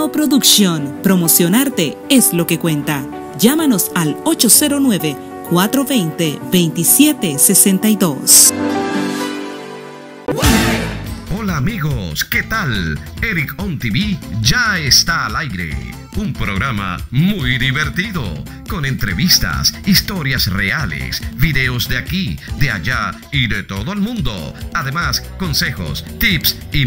Neo Production. Promocionarte es lo que cuenta. Llámanos al 809-420-2762. Hola amigos, ¿qué tal? Eric On TV ya está al aire. Un programa muy divertido, con entrevistas, historias reales, videos de aquí, de allá y de todo el mundo. Además, consejos, tips y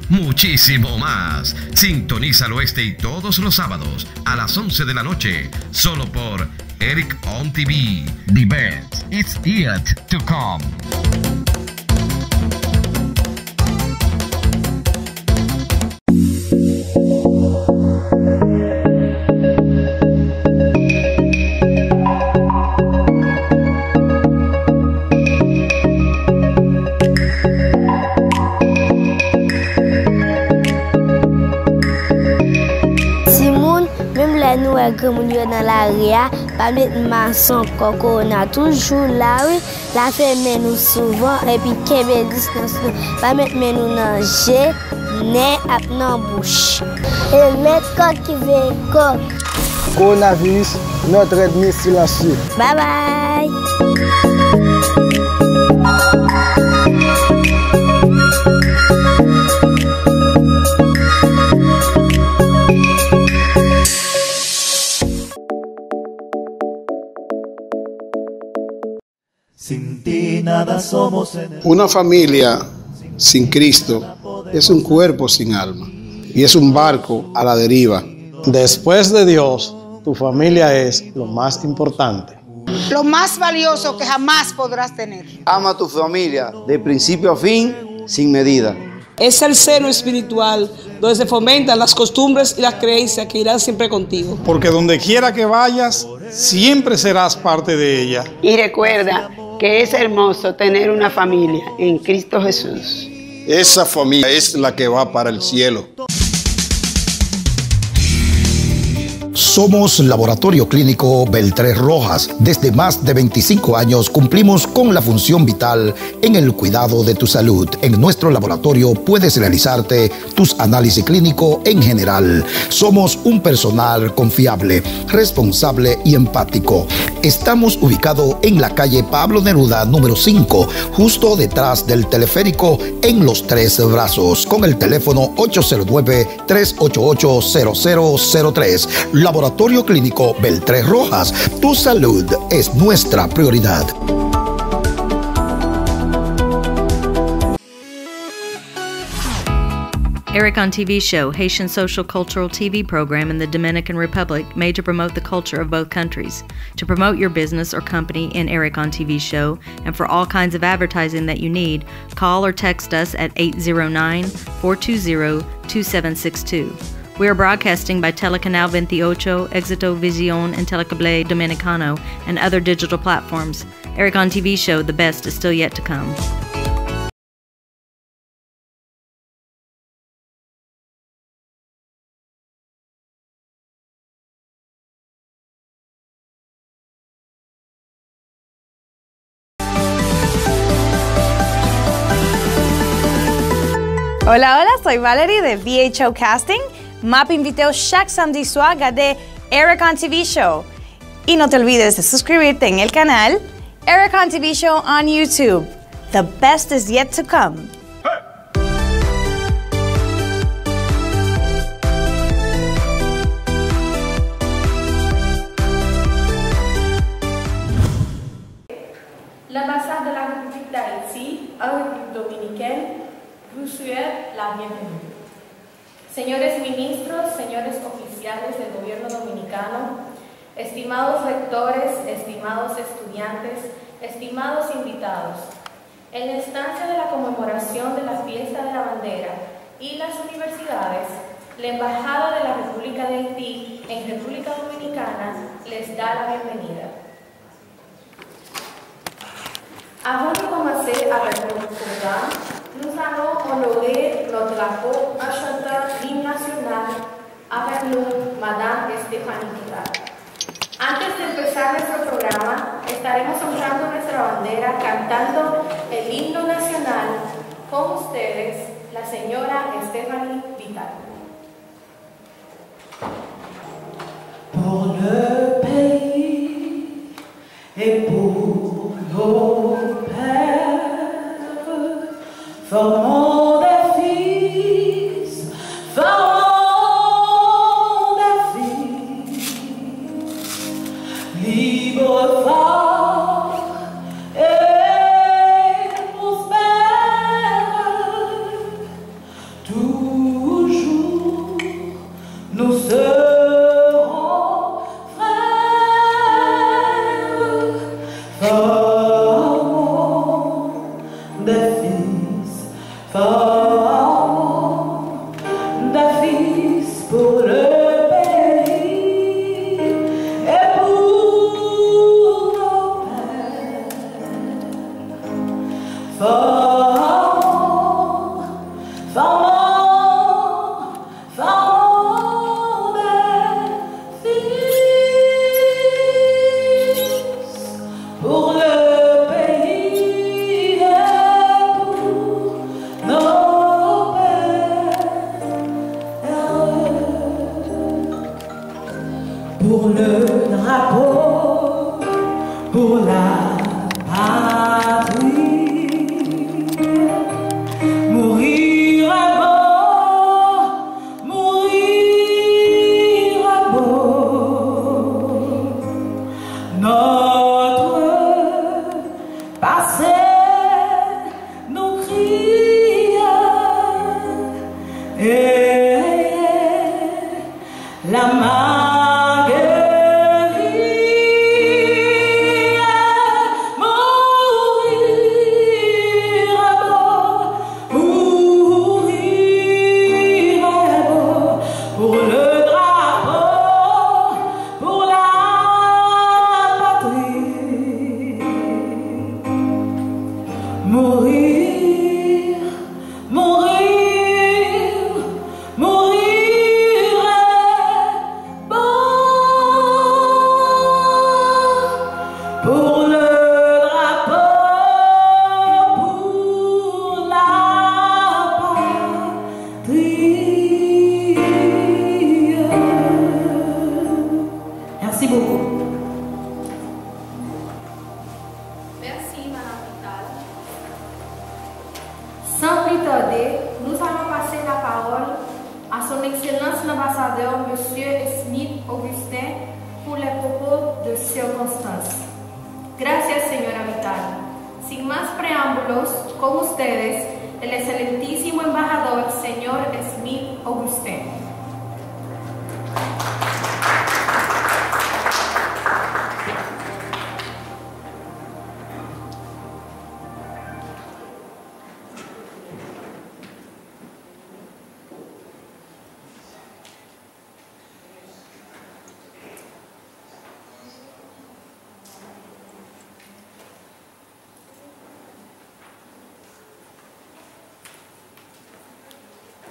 muchísimo más. Sintonízalo este y todos los sábados a las 11 de la noche, solo por Eric On TV. The best is yet to come. Nous avons dans l'area, pas mettre maçon coco, on a toujours là, oui, la ferme nous souvent, et puis qu'elle distance, pas mettre nous dans jet, nez, à dans bouche. Et mettre coq qui veut coq. Coronavirus, notre ennemi silencieux. Bye bye. Sin ti nada somos en el... Una familia sin Cristo es un cuerpo sin alma y es un barco a la deriva. Después de Dios, tu familia es lo más importante. Lo más valioso que jamás podrás tener. Ama a tu familia de principio a fin, sin medida. Es el seno espiritual donde se fomentan las costumbres y las creencias que irán siempre contigo. Porque donde quiera que vayas, siempre serás parte de ella. Y recuerda que es hermoso tener una familia en Cristo Jesús. Esa familia es la que va para el cielo. Somos Laboratorio Clínico Beltrés Rojas. Desde más de 25 años cumplimos con la función vital en el cuidado de tu salud. En nuestro laboratorio puedes realizarte tus análisis clínicos en general. Somos un personal confiable, responsable y empático. Estamos ubicados en la calle Pablo Neruda, número 5, justo detrás del teleférico en Los Tres Brazos, con el teléfono 809-388-0003. Laboratorio Clínico Beltrés Rojas. Tu salud es nuestra prioridad. Eric On TV Show, Haitian social cultural TV program in the Dominican Republic, made to promote the culture of both countries. To promote your business or company in Eric On TV Show, and for all kinds of advertising that you need, call or text us at 809-420-2762. We are broadcasting by Telecanal 28, Éxito Visión, and Telecable Dominicano, and other digital platforms. Eric On TV Show, the best is still yet to come. Hola, hola, soy Valerie de VHO Casting. Map inviteo chaque samedi soir à regarder Eric On TV Show. Y no te olvides de suscribirte en el canal Eric On TV Show on YouTube. The best is yet to come. L'ambassade de la République d'Haïti en République dominicaine vous souhaite la bienvenue. Señores ministros, señores oficiales del gobierno dominicano, estimados rectores, estimados estudiantes, estimados invitados, en la instancia de la conmemoración de la fiesta de la bandera y las universidades, la Embajada de la República de Haití en República Dominicana les da la bienvenida. Avant de commencer avec le programme, nous allons honorer notre drapeau en chantant l'hymne national avec nous, Madame Estefany Vital. Antes de empezar nuestro programa, estaremos honrando nuestra bandera cantando el himno nacional con ustedes, la señora Estefany Vital. pour le pays et pour nos pères. Formons des fils, formons des filles, libres, forts et prospères. Toujours nous serons frères. Formons des fils, formons des fils pour le pays et pour nos pères. Formons, formons, formons des fils pour le pays et pour nos pères. Pour le drapeau, pour la patrie. Mourir est beau, mourir est beau. Notre passé nous crie et la main guérie. Mourir est beau, mourir est beau. Pour le drapeau, pour la patrie. Mourir, mourir, mourir est beau. Pour le drapeau, pour la patrie. Merci beaucoup. Merci, Madame Vital. Sans plus tarder, nous allons passer la parole à son Excellence l'ambassadeur Monsieur Smith Augustin pour les propos de circunstancia. Gracias, señora Vital. Sin más preámbulos, con ustedes, el excelentísimo embajador, señor Smith Augustin.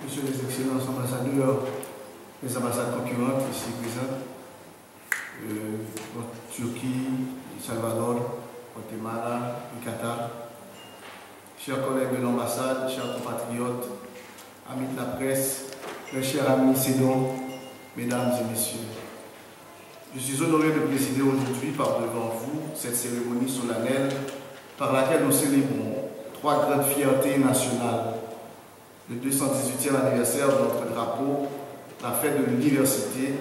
Monsieur les Excellences ambassadeurs, les ambassades concurrentes ici présentes, Turquie, Salvador, Guatemala et Qatar, chers collègues de l'ambassade, chers compatriotes, amis de la presse, mes chers amis Cédon, mesdames et messieurs. Je suis honoré de présider aujourd'hui par devant vous cette cérémonie solennelle par laquelle nous célébrons trois grandes fiertés nationales. Le 218e anniversaire de notre drapeau, la fête de l'université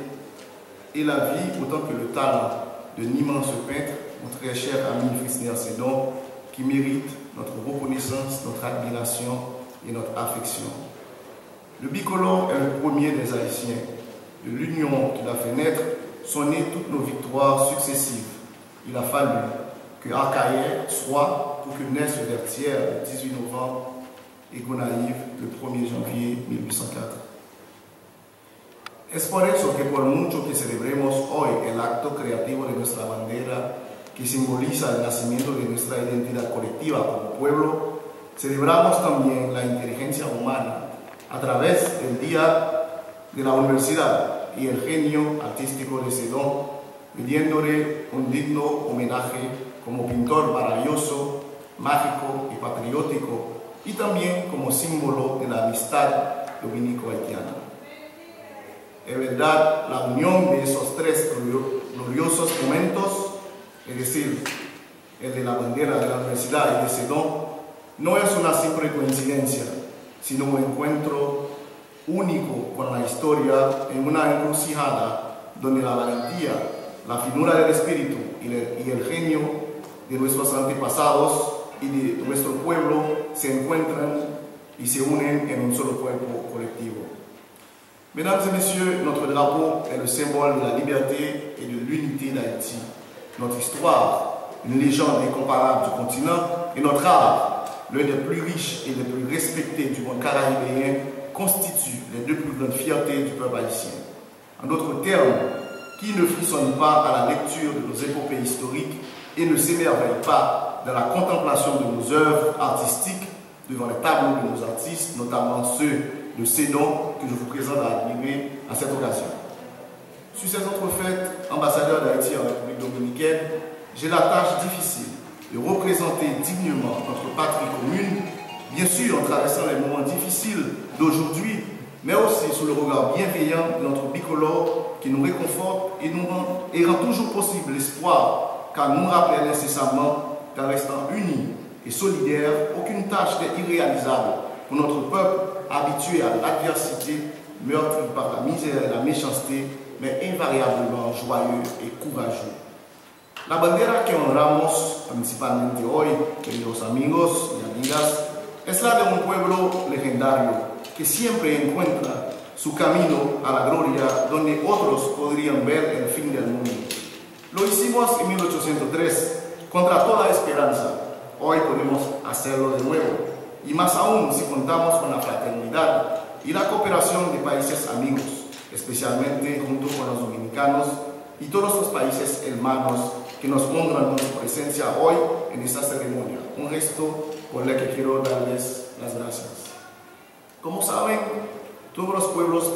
et la vie autant que le talent d'un immense peintre, mon très cher ami Frisner Cédon, qui mérite notre reconnaissance, notre admiration et notre affection. Le bicolore est le premier des Haïtiens. De l'union qu'il a fait naître sont nées toutes nos victoires successives. Il a fallu que Arcaïe soit pour que naisse le Vertière le 18 novembre et Gonaïve le 1er janvier 1804. Es por eso que por mucho que celebremos hoy el acto creativo de nuestra bandera, que simboliza el nacimiento de nuestra identidad colectiva como pueblo, celebramos también la inteligencia humana a través del Día de la Universidad y el genio artístico de Cédon, pidiéndole un digno homenaje como pintor maravilloso, mágico y patriótico, y también como símbolo de la amistad dominico-haitiana. Es verdad, la unión de esos tres gloriosos momentos, es decir, el de la bandera de la Universidad y de Sedón, no es una simple coincidencia, sino un encuentro único con la historia en una encrucijada donde la valentía, la finura del espíritu y el genio de nuestros antepasados y de nuestro pueblo se encuentran y se unen en un solo cuerpo colectivo. Mesdames et messieurs, notre drapeau est le symbole de la liberté et de l'unité d'Haïti. Notre histoire, une légende incomparable du continent, et notre art, l'un des plus riches et des plus respectés du monde caribéen, constituent les deux plus grandes fiertés du peuple haïtien. En d'autres termes, qui ne frissonne pas à la lecture de nos épopées historiques et ne s'émerveille pas de la contemplation de nos œuvres artistiques devant les tableaux de nos artistes, notamment ceux de Sedon que je vous présente à admirer à cette occasion. Sur ces autres fêtes, ambassadeur d'Haïti en République dominicaine, j'ai la tâche difficile de représenter dignement notre patrie commune, bien sûr en traversant les moments difficiles d'aujourd'hui, mais aussi sous le regard bienveillant de notre bicolore qui nous réconforte et rend toujours possible l'espoir, car nous rappelle incessamment qu'en restant unis et solidaires, aucune tâche n'est irréalisable pour notre peuple habitué à l'adversité, meurtri par la misère et la méchanceté, mais invariablement joyeux et courageux. La bandera que honramos principalmente hoy, queridos amigos y amigas, es la de un pueblo legendario que siempre encuentra su camino a la gloria donde otros podrían ver el fin del mundo. Lo hicimos en 1803 contra toda esperanza. Hoy podemos hacerlo de nuevo, y más aún si contamos con la fraternidad y la cooperación de países amigos, especialmente junto con los dominicanos y todos los países hermanos que nos honran con su presencia hoy en esta ceremonia, un gesto por el que quiero darles las gracias. Como saben, todos los pueblos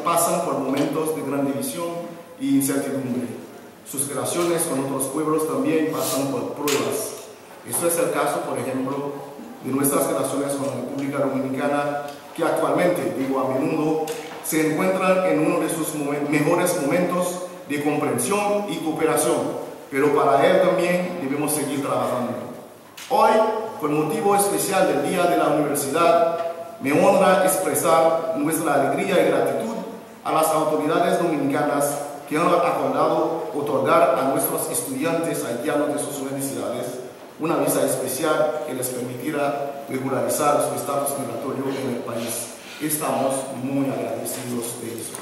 pasan por momentos de gran división e incertidumbre. Sus relaciones con otros pueblos también pasan por pruebas. Esto es el caso, por ejemplo, de nuestras relaciones con la República Dominicana, que actualmente, digo a menudo, se encuentran en uno de sus mejores momentos de comprensión y cooperación, pero para él también debemos seguir trabajando. Hoy, con motivo especial del Día de la Universidad, me honra expresar nuestra alegría y gratitud a las autoridades dominicanas que han acordado otorgar a nuestros estudiantes haitianos de sus universidades una visa especial que les permitirá regularizar su estatus migratorio en el país. Estamos muy agradecidos de eso.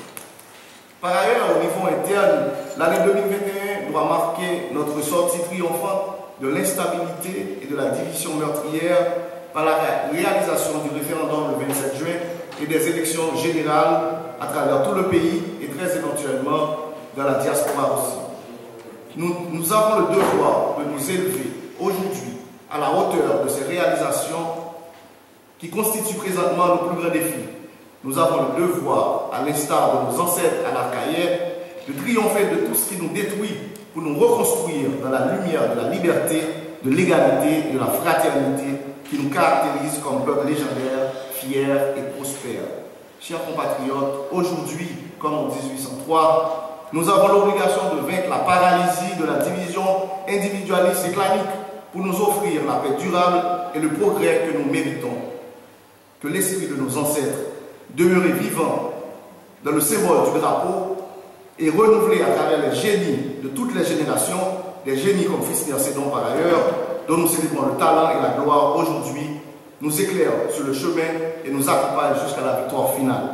Par ailleurs, au niveau interne, l'année 2021 doit marquer notre sortie triomphante de l'instabilité et de la division meurtrière par la réalisation du référendum le 27 juin et des élections générales à travers tout le pays et très éventuellement dans la diaspora aussi. Nous avons le devoir de nous élever aujourd'hui à la hauteur de ces réalisations qui constituent présentement nos plus grands défis. Nous avons le devoir, à l'instar de nos ancêtres à l'archaïen, de triompher de tout ce qui nous détruit pour nous reconstruire dans la lumière de la liberté, de l'égalité et de la fraternité qui nous caractérise comme peuple légendaire, fier et prospère. Chers compatriotes, aujourd'hui, comme en 1803, nous avons l'obligation de vaincre la paralysie de la division individualiste et clanique pour nous offrir la paix durable et le progrès que nous méritons. Que l'esprit de nos ancêtres demeurer vivant dans le symbole du drapeau et renouvelé à travers les génies de toutes les générations, des génies comme Fisner Sedon par ailleurs, dont nous célébrons le talent et la gloire aujourd'hui, nous éclaire sur le chemin et nous accompagne jusqu'à la victoire finale.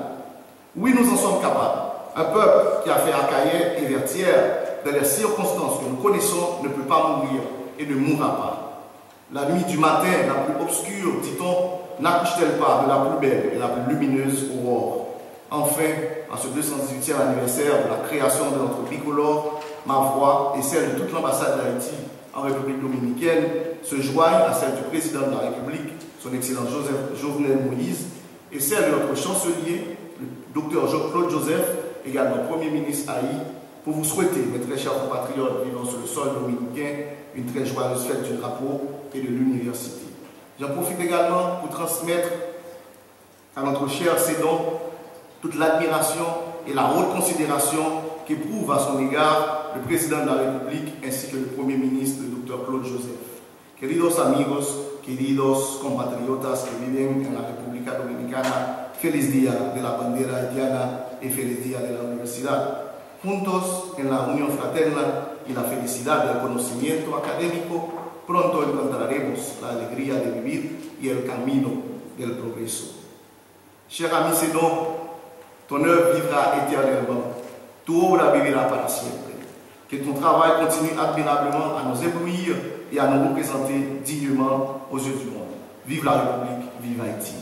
Oui, nous en sommes capables. Un peuple qui a fait Arcaïen et Vertières, dans les circonstances que nous connaissons, ne peut pas mourir et ne mourra pas. La nuit du matin, la plus obscure, dit-on, n'accouche-t-elle pas de la plus belle et la plus lumineuse aurore? Enfin, en ce 218e anniversaire de la création de notre bicolore, ma voix et celle de toute l'ambassade d'Haïti en République dominicaine se joignent à celle du président de la République, son Excellence Jovenel Moïse, et celle de notre chancelier, le docteur Claude Joseph, également Premier ministre Haïti, pour vous souhaiter, mes très chers compatriotes vivant sur le sol dominicain, une très joyeuse fête du drapeau et de l'université. J'en profite également pour transmettre à notre cher Sedon toute l'admiration et la haute considération qu'éprouve à son égard le président de la République ainsi que le Premier ministre, le Dr. Claude Joseph. Queridos amigos, queridos compatriotas que viven en la República Dominicana, feliz día de la bandera haitiana y feliz día de la universidad. Juntos en la unión fraterna y la felicidad del conocimiento académico, pronto encontraremos la alegría de vivir y el camino del progreso. Cher ami Sédon, ton œuvre vivra éternellement, tu obra vivirá para siempre. Que ton travail continue admirablement à nous éblouir et à nous représenter dignement aux yeux du monde. Vive la République, vive Haïti.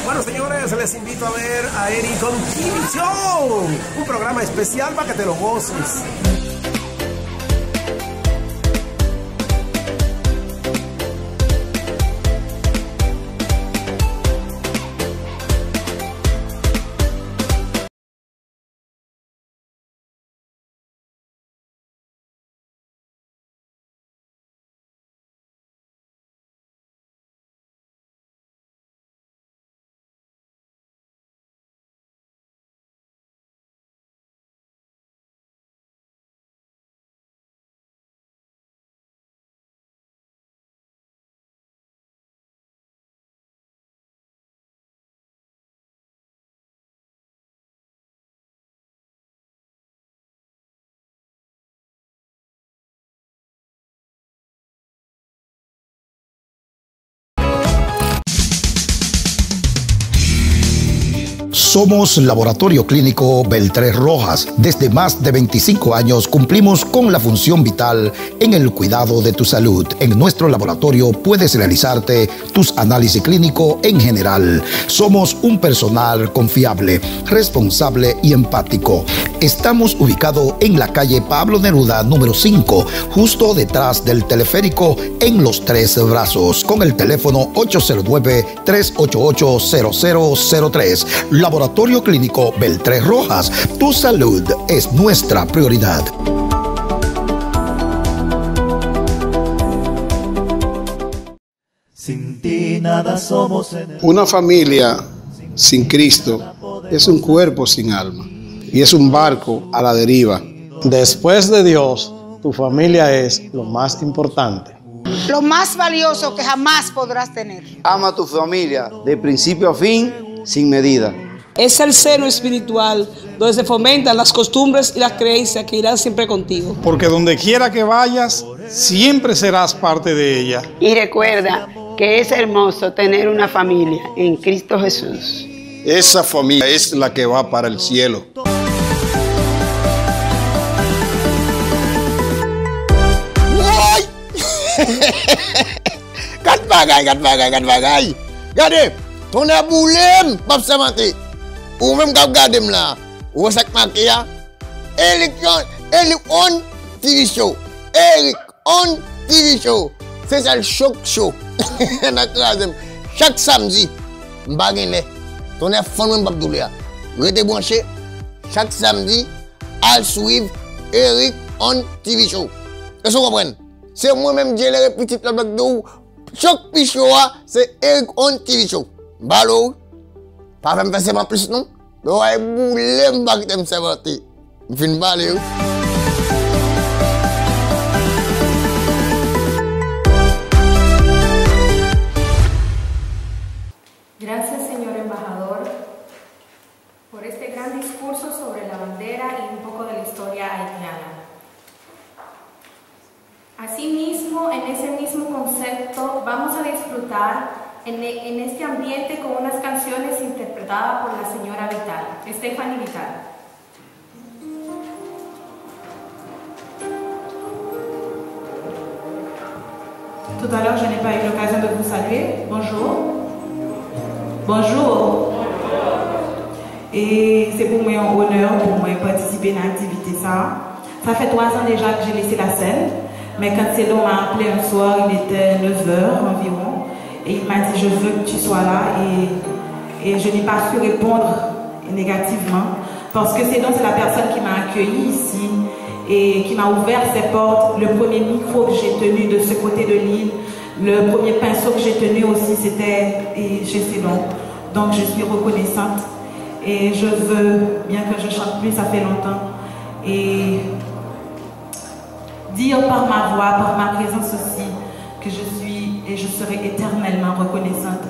Bueno, señores, les invito a ver a Eric on TV Show, un programa especial para que te lo goces. Somos Laboratorio Clínico Beltrés Rojas. Desde más de 25 años cumplimos con la función vital en el cuidado de tu salud. En nuestro laboratorio puedes realizarte tus análisis clínicos en general. Somos un personal confiable, responsable y empático. Estamos ubicados en la calle Pablo Neruda, número 5, justo detrás del teleférico en Los Tres Brazos, con el teléfono 809-388-0003. Laboratorio Clínico Beltrés Rojas. Tu salud es nuestra prioridad. Sin ti nada somos. Una familia sin Cristo es un cuerpo sin alma y es un barco a la deriva. Después de Dios, tu familia es lo más importante. Lo más valioso que jamás podrás tener. Ama a tu familia de principio a fin, sin medida. Es el seno espiritual donde se fomentan las costumbres y las creencias que irán siempre contigo. Porque donde quiera que vayas, siempre serás parte de ella. Y recuerda que es hermoso tener una familia en Cristo Jesús. Esa familia es la que va para el cielo. Kat bagay. Gade, ton a boulem, pap samante. Ou même kap gade m la. Ou sak makia. Eric on TV Show. Eric on TV Show. C'est ça le choc show. Chaque samedi, m'bagene. Ton a fon m pap doule ya. Rete branché. Chaque samedi, al suivre Eric on TV Show. Est-ce que vous comprenez? C'est moi-même qui ai les petites la blague de ou. Chaque pichou, c'est Eric on TV Show. Balo, pas même faire ça plus non. Donc, il boule m'bag t'aime ça voter. Fin balé. Gracias, señor embajador, por este gran discurso sobre la bandera y un poco de la historia haitiana. Asimismo, en ese mismo concepto, vamos a disfrutar en este ambiente con unas canciones interpretadas por la señora Vital, Stephanie Vital. Tout à l'heure, je n'ai pas eu l'occasion de vous saluer. Bonjour. Bonjour. Et c'est pour moi un honneur pour moi participer à l'activité ça. Ça fait 3 ans déjà que j'ai laissé la scène. Mais quand Sédon m'a appelé un soir, il était 9h environ, et il m'a dit « Je veux que tu sois là » et je n'ai pas su répondre négativement Parce que Cédon, c'est la personne qui m'a accueilli ici et qui m'a ouvert ses portes. Le premier micro que j'ai tenu de ce côté de l'île, le premier pinceau que j'ai tenu aussi, c'était chez Cédon. Donc je suis reconnaissante et je veux, bien que je chante plus, ça fait longtemps, et dire par ma voix, par ma présence aussi, que je suis et je serai éternellement reconnaissante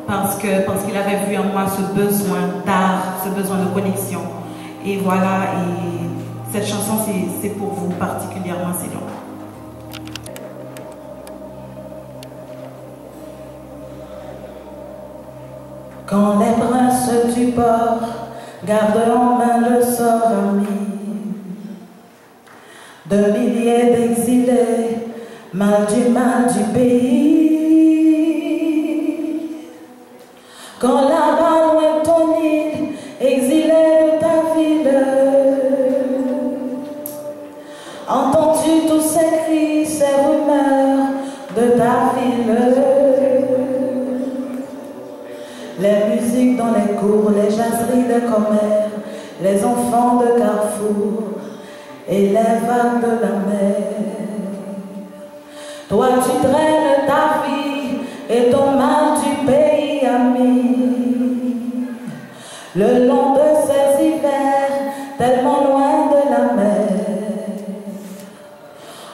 parce qu'il avait vu en moi ce besoin d'art, ce besoin de connexion. Et voilà, et cette chanson, c'est pour vous particulièrement, Cédon. Quand les princes du port gardent en main le sort ami de milliers d'exilés, mal du pays. Quand là-bas loin ton île, exilé de ta ville, entends-tu tous ces cris, ces rumeurs de ta ville? Les musiques dans les cours, les jaseries de commères, les enfants de Carrefour et les vagues de la mer. Toi tu traînes ta vie et ton mal du pays ami, le long de ces hivers tellement loin de la mer.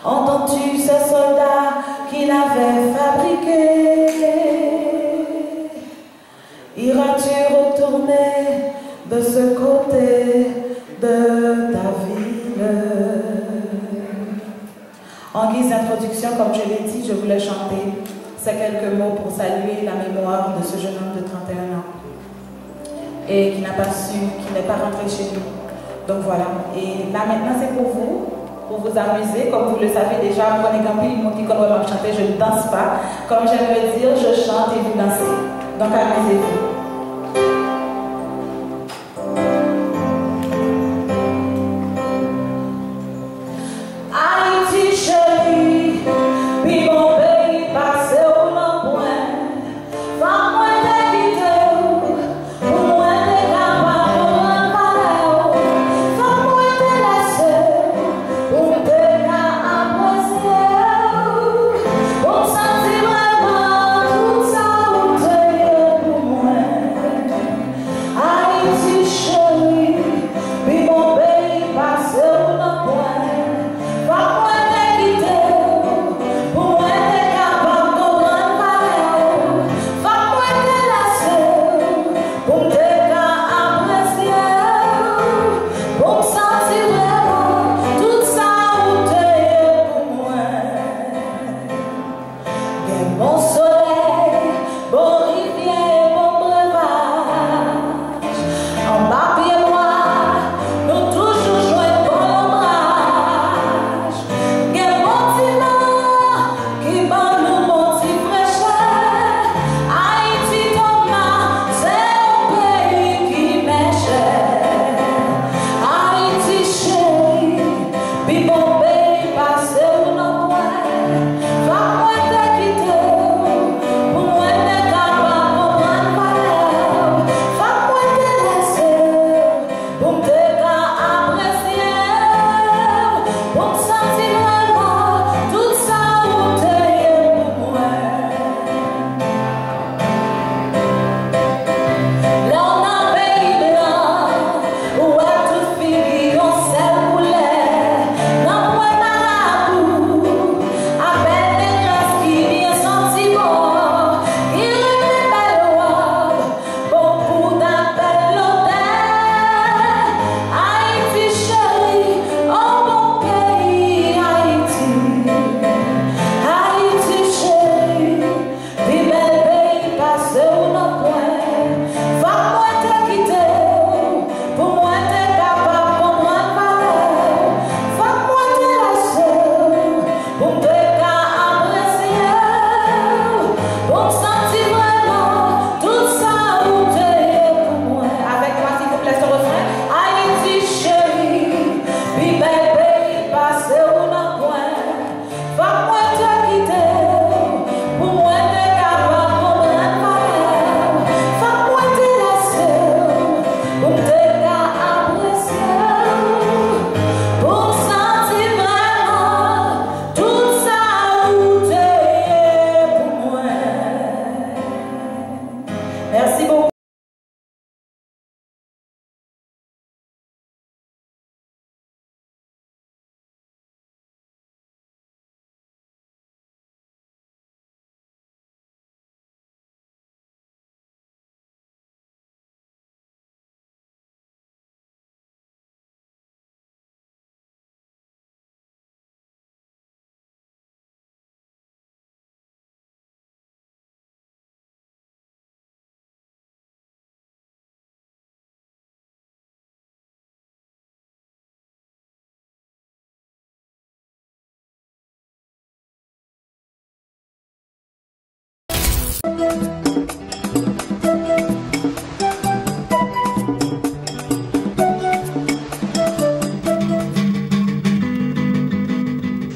Entends-tu ces soldats qu'il avait fabriqués? Iras-tu retourner de ce côté de ta ville? En guise d'introduction, comme je l'ai dit, je voulais chanter ces quelques mots pour saluer la mémoire de ce jeune homme de 31 ans et qui n'a pas su, qui n'est pas rentré chez nous. Donc voilà, et là maintenant c'est pour vous amuser. Comme vous le savez déjà, prenez Gampi, mon petit qu'on va chanter, je ne danse pas. Comme j'aime le dire, je chante et vous dansez. Donc amusez-vous. Pour sentir vraiment tout ça où tu es pour moi.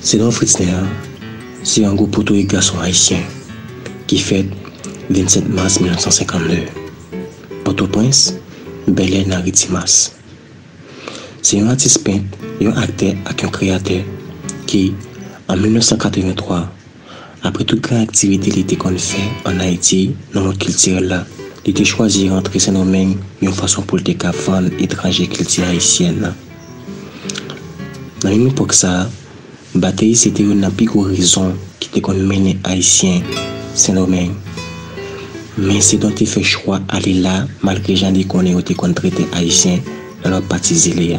C'est dans Fritz Néa, c'est un groupe pour et garçons haïtiens qui fête 27 mars 1952. Port-au-Prince, Bel-Air, Naritimas. C'est un artiste peintre, un acteur et un créateur qui, en 1983, après toute grande activité qu'on fait en Haïti, dans notre culture là, il a choisi de rentrer dans domaine d'une façon pour le vendre étranger culture haïtienne. Dans une époque ça, bataille c'était une plus grande raison qui était mené haïtien Saint-Domingue. Mais c'est dont il fait choix d'aller là malgré gens qui connaissent qu'on traité haïtien dans leur partie zélée.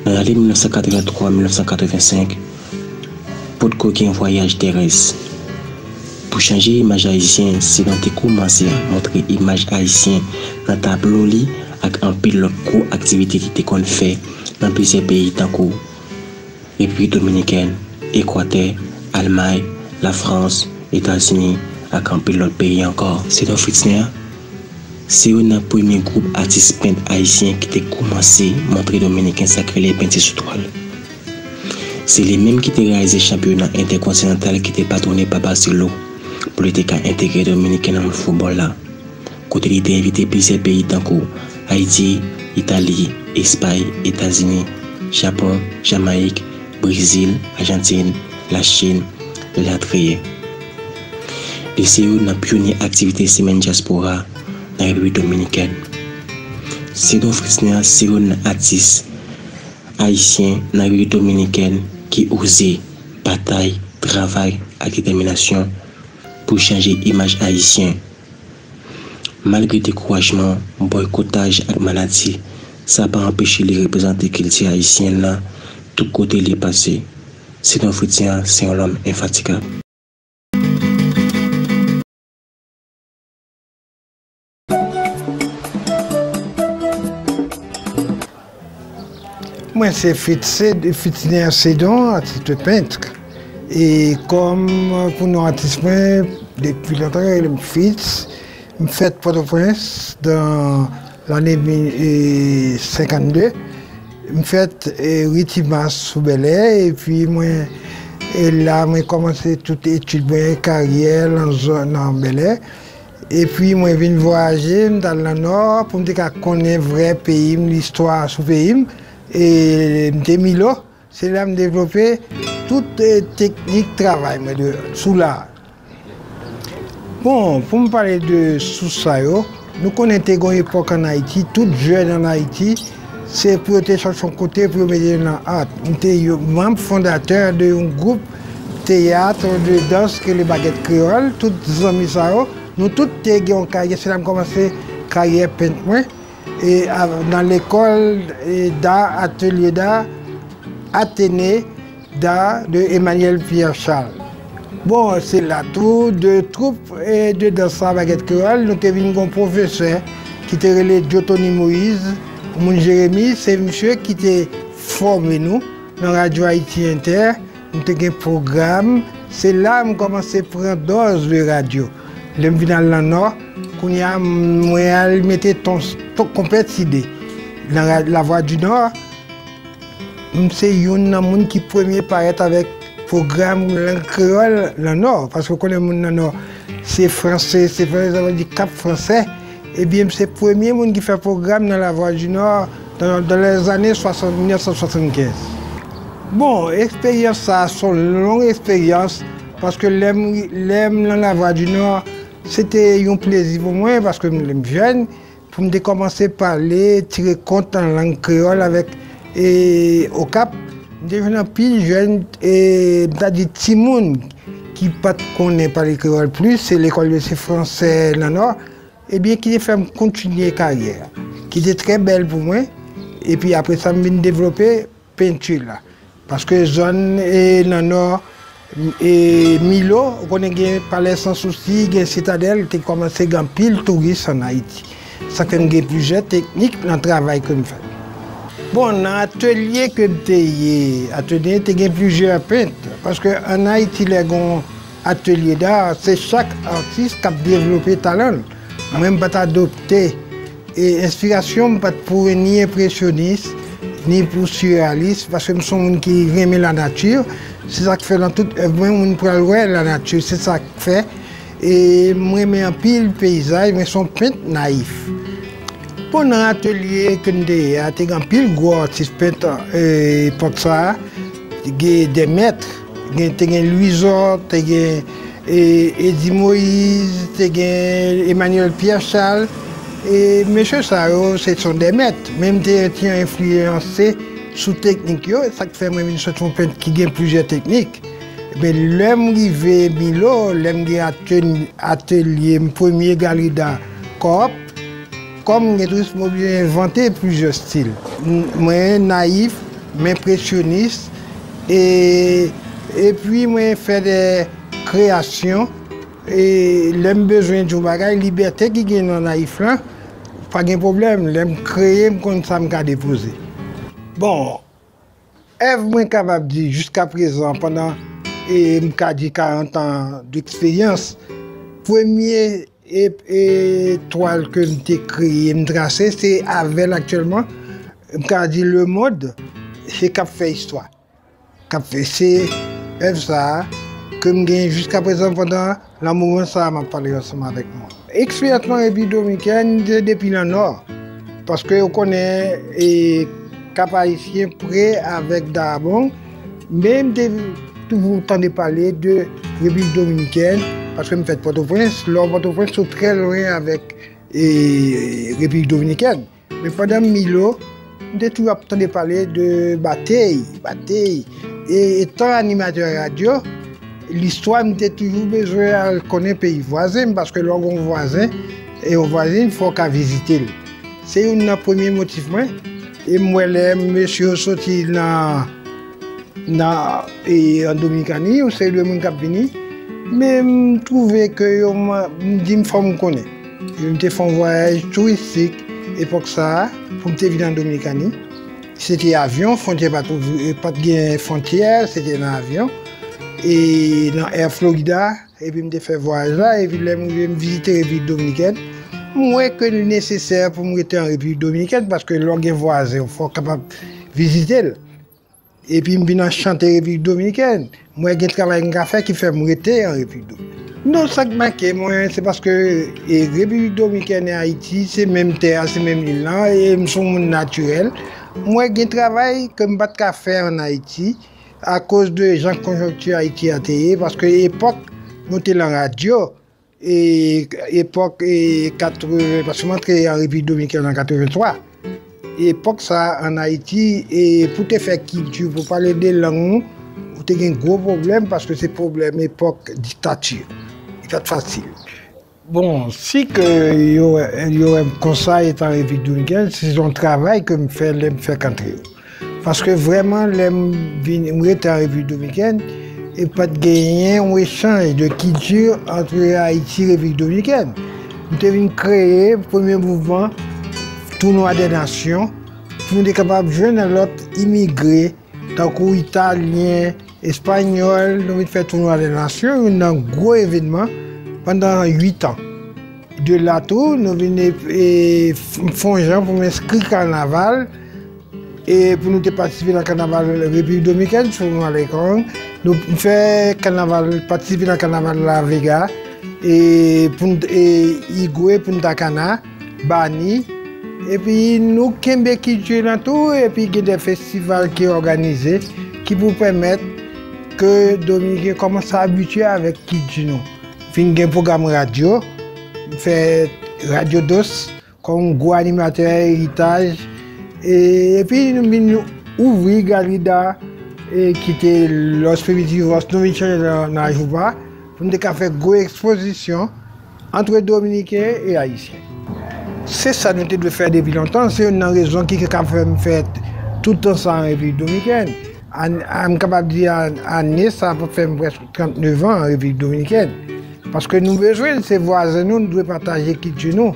Dans l'année 1983-1985, pour un voyage terrestre. Pour changer l'image haïtienne, c'est dont il commencé à montrer l'image haïtienne dans le tableau avec un pilote de activité qui était fait dans plusieurs pays tant que République dominicaine, Équateur, Allemagne, la France, États-Unis, avec un pilote pays encore. C'est dans Fritz Néa. C'est un premier groupe artiste peintre haïtien qui a commencé à montrer dominicain sacré les peintres sous toile. C'est les mêmes qui ont réalisé le championnat intercontinental qui était patronné par Barcelone pour les intégrer dominicain dans le football là. Côté il était invité plusieurs pays tant que Haïti, Italie, Espagne, États-Unis, Japon, Jamaïque, Brésil, Argentine, la Chine, l'Eritrea. Les CEO n'a pionnier activité semaine diaspora dans la République dominicaine. C'est donc Fritz Néa, c'est un artiste haïtien dans la République dominicaine qui osait bataille, travail et détermination pour changer l'image haïtienne. Malgré découragement, boycottage et maladie, ça n'a pas empêché de représenter la culture haïtienne là, tout côté les passé. C'est un Fritz Néa, c'est un homme infatigable. Moi, c'est Fritz Néa Sédon, artiste peintre. Et comme pour nous artistes, depuis longtemps, Fritz, je fais Port-au-Prince dans l'année 52. Je fais Ritimas sous Bel-Air. Et puis, là, j'ai commencé toute étude, carrière dans Bel-Air. Et puis, je viens voyager dans le Nord pour me connaître le vrai pays, l'histoire sous pays. Et Milo, c'est là que j'ai développé toute technique de travail sous l'art. Bon, pour me parler de sous ça, nous connaissons une époque en Haïti, tout jeune en Haïti, c'est pour être sur son côté pour mettre dans l'art. J'étais membre fondateur d'un groupe théâtre de danse que les baguettes créoles, tous les amis ça, nous tous avons une carrière, c'est là que j'ai commencé une carrière peintre. Et dans l'école d'art, atelier d'art, Athénée d'art de Emmanuel Pierre-Charles. Bon, c'est là tout de troupe et de danse à baguette créole. Nous avons un professeur qui était relé Jotoni Moïse, mon Jérémy, c'est monsieur qui était formé nous dans Radio Haïti Inter. Nous avons un programme. C'est là que nous commençons à prendre dose de radio. Je suis dans le Nord. Qu'on y a mis ton complète idée. La Voix du Nord, c'est un monde qui premier paraître avec le programme langue créole dans le Nord. Parce que qu'on est dans le Nord, c'est français, c'est du cap français. Et bien, c'est le premier monde qui fait le programme dans la Voix du Nord dans les années 1975. Bon, l'expérience, ça, c'est une longue expérience parce que l'aime dans la Voix du Nord, c'était un plaisir pour moi parce que je suis jeune, pour me commencer à parler, tirer compte en langue créole avec au Cap. Je suis plus jeune et dit Timoun qui ne connaît pas les créoles plus, c'est l'école de français dans le Nord, et bien qui a fait continuer la carrière, qui était très belle pour moi. Et puis après ça, je développé peinture là. Parce que zone dans le Nord, et Milo, on connaît Palais sans souci, une citadelle qui commence à gagner pile touristes en Haïti. Ça fait que j'ai plusieurs techniques dans le travail que je fais. Bon, dans l'atelier que j'ai plusieurs peintres. Parce qu'en Haïti, les gens atelier d'art, c'est chaque artiste qui a développé talent. Même pas adopté et inspiration pas pour ni impressionniste ni pour surréaliste parce que nous sommes qui aiment la nature. C'est ça qui fait dans toute œuvre, on peut voir la nature, c'est ça qui fait. Et moi j'aime un pile paysage, mais son peintre naïf. Pendant l'atelier que nous avons, il y a un pile gros artiste peintre époque ça, des maîtres, il y a Louis Hort, il y a Eddie Moïse, il y a Emmanuel Pierre-Charles. Et M. Sao, ce sont des maîtres, même des qui ont influencé sous technique, ça fait même une sorte de peintre qui a plusieurs techniques. Mais l'homme qui veut Milo, l'homme qui a atelier, premier galerie d'art coop, comme j'ai inventé plusieurs styles. Moi, naïf, m'impressionniste, et puis moi, fait des créations. Et l'homme besoin de bagage, liberté qui est dans naïf là, pas de problème, l'homme créer comme ça me déposer. Bon, Ève, moi capable de dire jusqu'à présent, pendant 40 ans d'expérience, première étoile que j'ai créée, j'ai tracée, c'est Avel actuellement. Je dis le mode, c'est Cap fait histoire. Cap fait, c'est Ève ça. Que je jusqu'à présent pendant le moment ça m'a parlé ensemble avec moi. Expérience en République dominicaine depuis le nord. Parce que on connaît les Cap haïtien près avec Darabon. Même toujours entendu parler de République dominicaine. Parce que je fais Port-au-Prince. Port-au-Prince sont très loin avec République dominicaine. Mais pendant Milo, j'ai toujours entendu parler de bataille. Et étant animateur radio, l'histoire m'était toujours besoin de connaître les pays voisins parce que lorsqu'on voisin et on voisin, il faut qu'à visiter. C'est un premier motif. Et moi, les monsieur sorti en Dominicanie, ou c'est le monde qui est venu, mais je trouvais que je me faut me connaître. Je me fait un voyage touristique, époque ça, pour me venir en Dominicanie. C'était avion, frontière pas de frontière, c'était dans l'avion. Et dans Air Florida, et puis je fait voyage là, et puis je visiter la République dominicaine. Moi, que nécessaire pour me rester en République dominicaine, parce que l'orgue voisin, il faut capable de visiter. Et puis je viens chanter la République dominicaine. Moi, j'ai travaillé avec un café qui fait me rester en République dominicaine. Non, ça qui marque, c'est parce que la République dominicaine et Haïti, c'est même terre, c'est même île là, et ils sont naturels. Moi, j'ai travaillé comme pas de café en Haïti. À cause de gens conjoncture Haïti a été, parce que l'époque, nous étions en radio, et l'époque 80, parce que je suis en République dominicaine en 83. L'époque, ça, en Haïti, et pour te faire culture, pour parler des langues, tu as un gros problème, parce que c'est problème époque dictature. C'est pas facile. Bon, si que y a un conseil en République dominicaine, c'est un travail que je fais qu'entrer. Parce que vraiment, je suis en République dominicaine et pas de gagner un échange de culture entre Haïti et République dominicaine. Nous avons créé le premier mouvement, Tournoi des Nations, pour être capable de joindre l'autre immigrés, tant qu'Italiens, Espagnols, nous avons fait le Tournoi des Nations, un gros événement pendant 8 ans. De là tout, nous avons fait pour m'inscrire au carnaval. Et pour nous participer dans le carnaval de la République dominicaine, nous faisons participer dans le carnaval de la Vega, et Igwe, Punta Cana, Bani. Et puis nous avons culture dans tout, et puis il y a des festivals qui sont organisés qui vous permettent que les Dominicains commencent à s'habituer avec la culture. Nous avons un programme radio, nous faisons Radio DOS, comme gros animateur héritage. Et puis nous ouvrons galerie d'art et quitter l'hospitalité dans la Jouba pour nous faire une grosse exposition entre Dominicains et Haïtiens. C'est ça que nous devons faire depuis longtemps, c'est une raison qui a fait tout le temps en République dominicaine. Je suis capable de dire que ça peut faire presque 39 ans en République dominicaine. Parce que nous avons besoin de ces voisins, nous devons partager qui chez nous.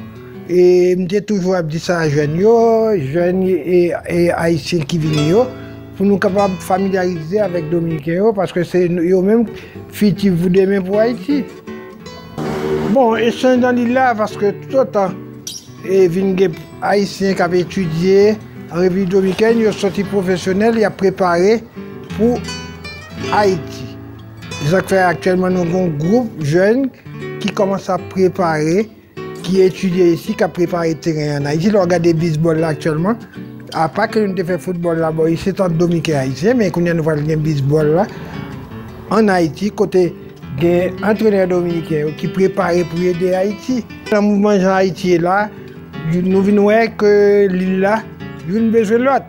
Et je dis toujours ça à jeunes et haïtiens qui viennent pour nous capables de familiariser avec les Dominicains, parce que c'est eux-mêmes qui vous demain pour Haïti. Bon, et c'est dans l'île là, parce que tout le temps, il y a des Haïtiens qui ont étudié en République dominicaine, ils sont sortis professionnels, ils ont préparé pour Haïti. Ça fait actuellement nous avons un groupe jeune qui commence à préparer, qui étudie ici, qui a préparé le terrain en Haïti. Nous regardons le baseball là actuellement. À part que nous avons fait football là-bas, ici c'est en Dominicain haïtien, mais nous avons fait le baseball là en Haïti, côté des entraîneurs dominicains qui préparent pour aider Haïti. Le mouvement en Haïti est là, nous venons voir que l'île là, nous avons besoin de l'autre.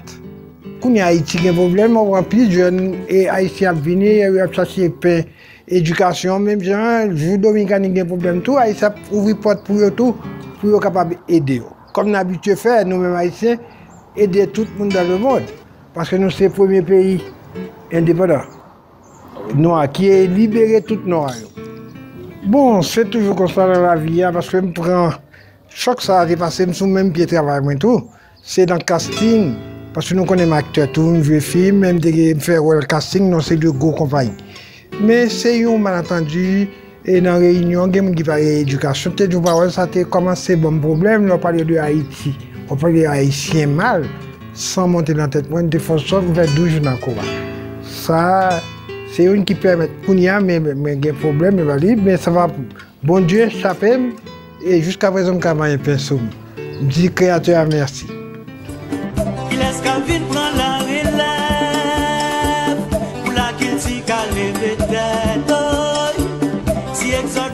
Quand il y a Haïti qui a un problème, on voit plus de jeunes et Haïtiens venir, ils ont cherché pain, éducation, même gens, les Dominicains ont un problème, tout, Haïtiens ouvrent porte pour eux tout, pour être capable d'aider. Comme nous avons l'habitude de faire, nous-mêmes Haïtiens, aider tout le monde dans le monde. Parce que nous sommes le premier pays indépendant, noir, qui est libéré tout noir. Bon, c'est toujours comme ça dans la vie, parce que je prends chaque ça, j'ai passé sur le même pied de travail, tout. C'est dans le casting. Parce que nous connaissons acteurs, tout, nous jouons film, même de faire le casting, non, c'est de gros compagnies. Mais c'est un malentendu, et dans la réunion, il y a des gens qui l'éducation. Peut-être que ça a commencé bon problème, on parlait de Haïti, on parlait d'Haïtien mal, sans monter dans la tête. Moi, de force, on fait 12 jours dans le combat. Ça, c'est une qui permet, pour y avoir, mais il y a un problème, mais ça va, bon Dieu, échapper, et jusqu'à présent, je vais faire ça. Je dis, Créateur, merci.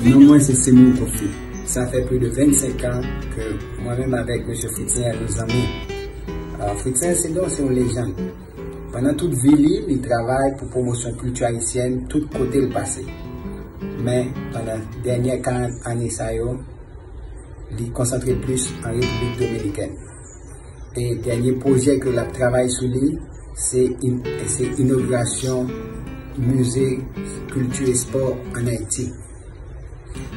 Non, moi, c'est mon profil. Ça fait plus de 25 ans que moi-même, avec M. Fritzner et nos amis, Fritzner, c'est une légende. Pendant toute vie, il travaille pour promotion culture haïtienne, tout côté le passé. Mais pendant les dernières 40 années, il concentré plus en République dominicaine. Et le dernier projet que la travaille sur lui, c'est l'inauguration musée culture et sport en Haïti.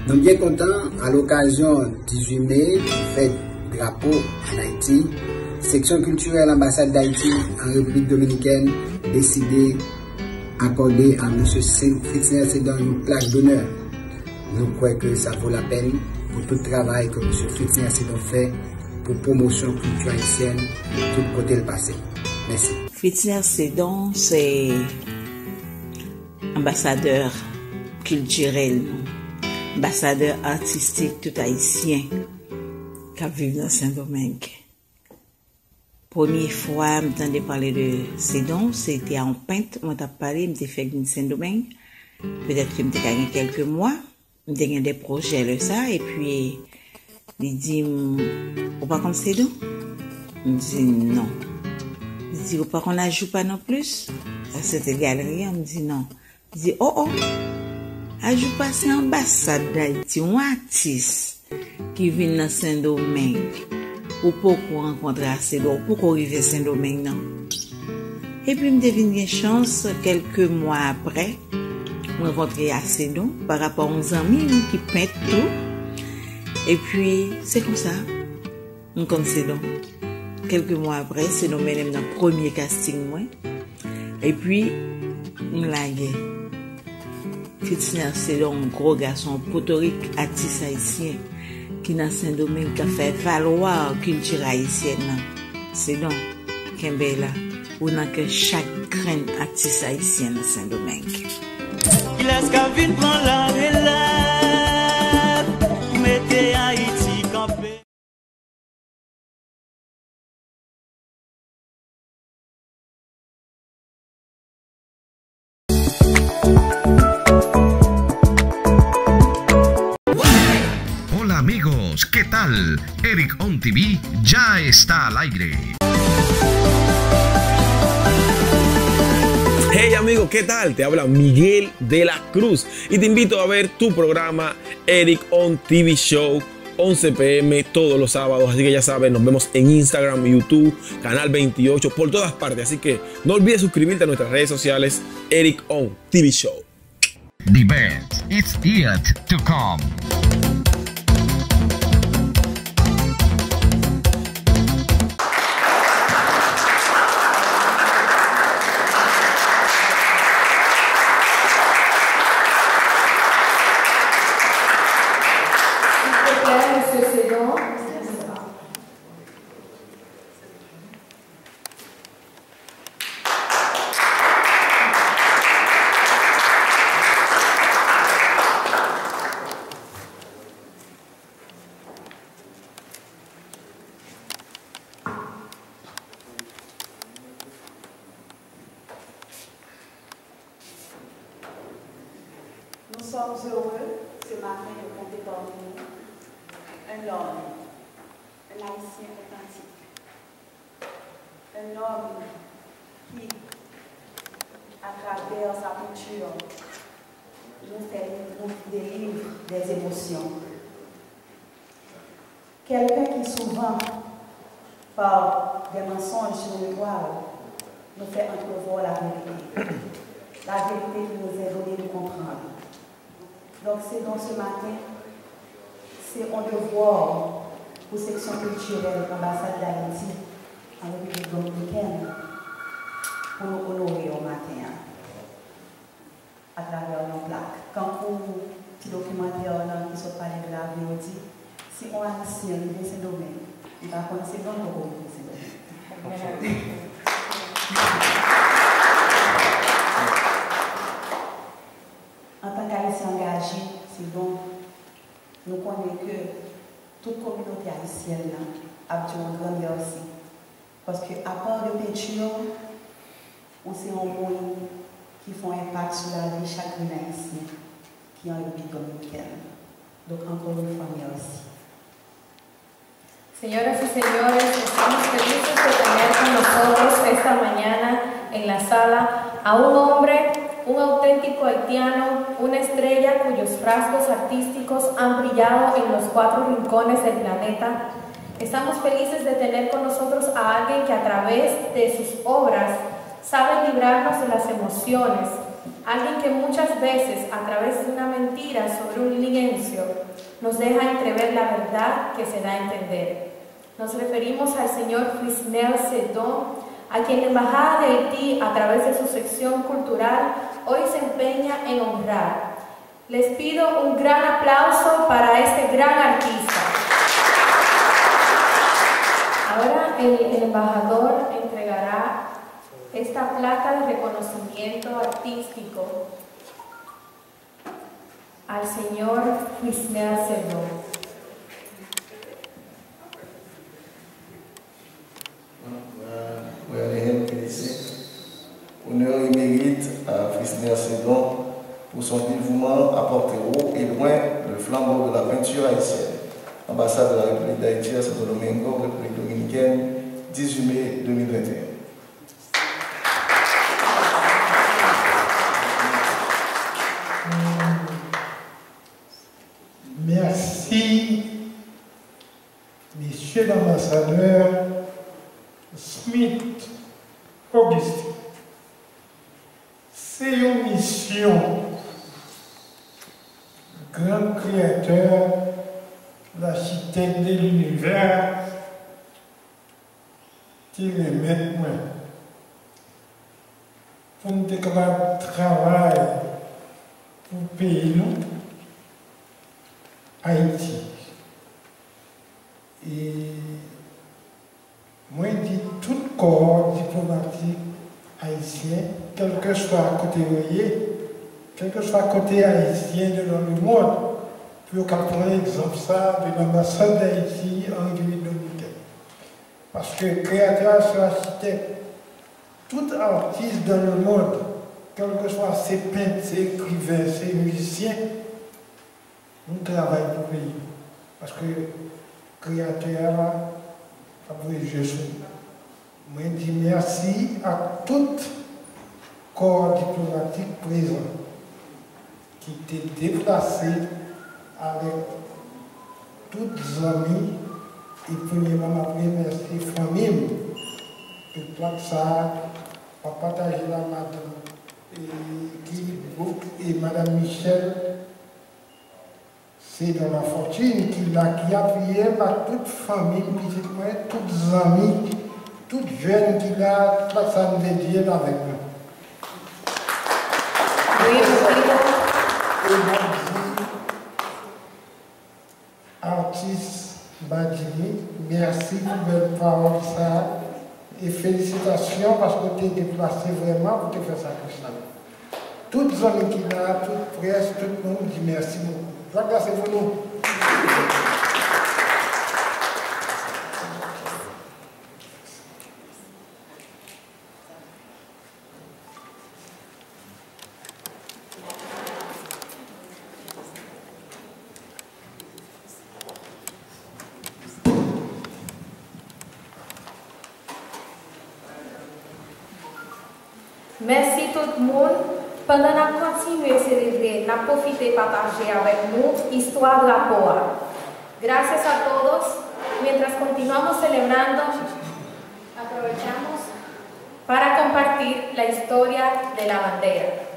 Donc bien content, à l'occasion 18 mai, qui fait drapeau en Haïti, section culturelle ambassade d'Haïti en République dominicaine décidé d'accorder à M. Fritzner Sedan une plaque d'honneur. Nous croyons que ça vaut la peine pour tout le travail que M. Fritzner Sedan fait pour promotion culture haïtienne tout côté le passé. Merci. Fritzner Sedan, c'est ambassadeur culturel, ambassadeur artistique tout haïtien qui vit dans Saint-Domingue. Première fois, j'entendais parler de Sedan, c'était en Pinte, on t'a parlé, je fait une Saint-Domingue. Peut-être que j'ai gagné quelques mois, j'ai gagné des projets de ça, et puis il dit, ou pas comme Sedan? Je dis non. Il dit, ou pas qu'on ne joue pas non plus? C'était galerie, on me dit non. Il dit, oh, ajout pas c'est ambassade d'Haïti, un artiste qui vient dans Saint-Domingue. Ou pourquoi rencontrer à Sedan, pourquoi arriver à Saint-Domingue, non? Et puis, je devine une chance, quelques mois après, je rencontrer à Sedan par rapport aux amis qui peignent tout. Et puis, c'est comme ça, on connaît Sedan. Quelques mois après, Sedan m'a dans le premier casting, moi. Et puis, on l'a gagné. Fritzner Sedan, un gros garçon, portorique, artiste haïtien, qui dans Saint-Domingue a fait valoir la culture haïtienne. C'est donc Kembela, où n'a que chaque grain artiste haïtien dans Saint-Domingue. Il est qu'à venir prendre la relève, mettez Haïti campé. Amigos, ¿qué tal? Eric On TV ya está al aire. Hey amigos, ¿qué tal? Te habla Miguel de la Cruz y te invito a ver tu programa Eric On TV Show 11 p.m. todos los sábados. Así que ya sabes, nos vemos en Instagram, YouTube, Canal 28, por todas partes. Así que no olvides suscribirte a nuestras redes sociales Eric On TV Show. The best is yet to come. sommes heureux ce matin de compter parmi nous un homme, un haïtien authentique, un homme qui, à travers sa peinture, nous délivre des émotions. Quelqu'un qui souvent, par des mensonges sur le toile, nous fait entrevoir la vérité. La vérité qui nous est donnée de comprendre. Donc c'est donc ce matin, c'est un devoir pour section culturelle de l'ambassade d'Haïti en République dominicaine pour nous honorer au matin à travers nos plaques. Quand pour petit documentaire qui se parle de la vie, dit si on a ici un ces domaines, on va connaître dans le groupe de ces domaines. En tant qu'haïtien engagé, c'est bon, nous connaissons que toute communauté haïtienne a besoin de grandeur aussi. Parce qu'à part de peinture, on sait un monde qui font impact sur la vie de chaque haïtien qui est en République dominicaine. Donc encore une fois, merci. Señoras y señores, estamos felices de tener con nosotros esta mañana en la sala a un hombre, un auténtico haitiano, una estrella cuyos rasgos artísticos han brillado en los 4 rincones del planeta. Estamos felices de tener con nosotros a alguien que a través de sus obras sabe librarnos de las emociones, alguien que muchas veces a través de una mentira sobre un lienzo nos deja entrever la verdad que se da a entender. Nos referimos al señor Frisnel Sedón, a quien la Embajada de Haití, a través de su sección cultural, hoy se empeña en honrar. Les pido un gran aplauso para este gran artista. Ahora el embajador entregará esta placa de reconocimiento artístico al señor Frisnel Sedón. Honneur et mérite à Frisnel Sedón pour son dévouement à porter haut et loin le flambeau de la peinture haïtienne. Ambassade de la République d'Haïti à Santo Domingo, République dominicaine, 18 mai 2021. Merci, Monsieur l'ambassadeur Smith Augustin. C'est une mission, grand créateur, l'architecte de l'univers, qui remet moi. Pour nous déclarer travail pour le pays, nous, Haïti. Et moi, je dis tout corps diplomatique haïtien, quel que soit côté quel que soit côté haïtien de dans le monde, pour qu'on prenne exemple ça de l'ambassade d'Haïti en République dominicaine. Parce que créateur, c'est architecte, tout artiste dans le monde, quel que soit ses peintres, ses écrivains, ses musiciens, nous travaillons pour le pays. Parce que créateur, après Jésus. Moi, je dis merci à tout corps diplomatique présent qui était déplacé avec toutes les amis et premièrement, après merci famille de ça pour partager la madame et madame Michel. C'est dans la fortune qui a appuyé par toute famille, toutes les amis, toutes jeunes qui a ça de Dieu avec nous. Artiste Badini, merci pour belle parole ça et félicitations parce que tu es déplacé vraiment pour te faire ça comme ça. Toutes les amis qui a, toute presse, tout le monde dit merci beaucoup. Grâce pour nous. Merci tout le monde. Pendant qu'on continue à célébrer, on a profité de partager avec nous l'histoire de la POA. Gracias a todos. Mientras continuamos celebrando, aprovechamos para compartir la historia de la bandera.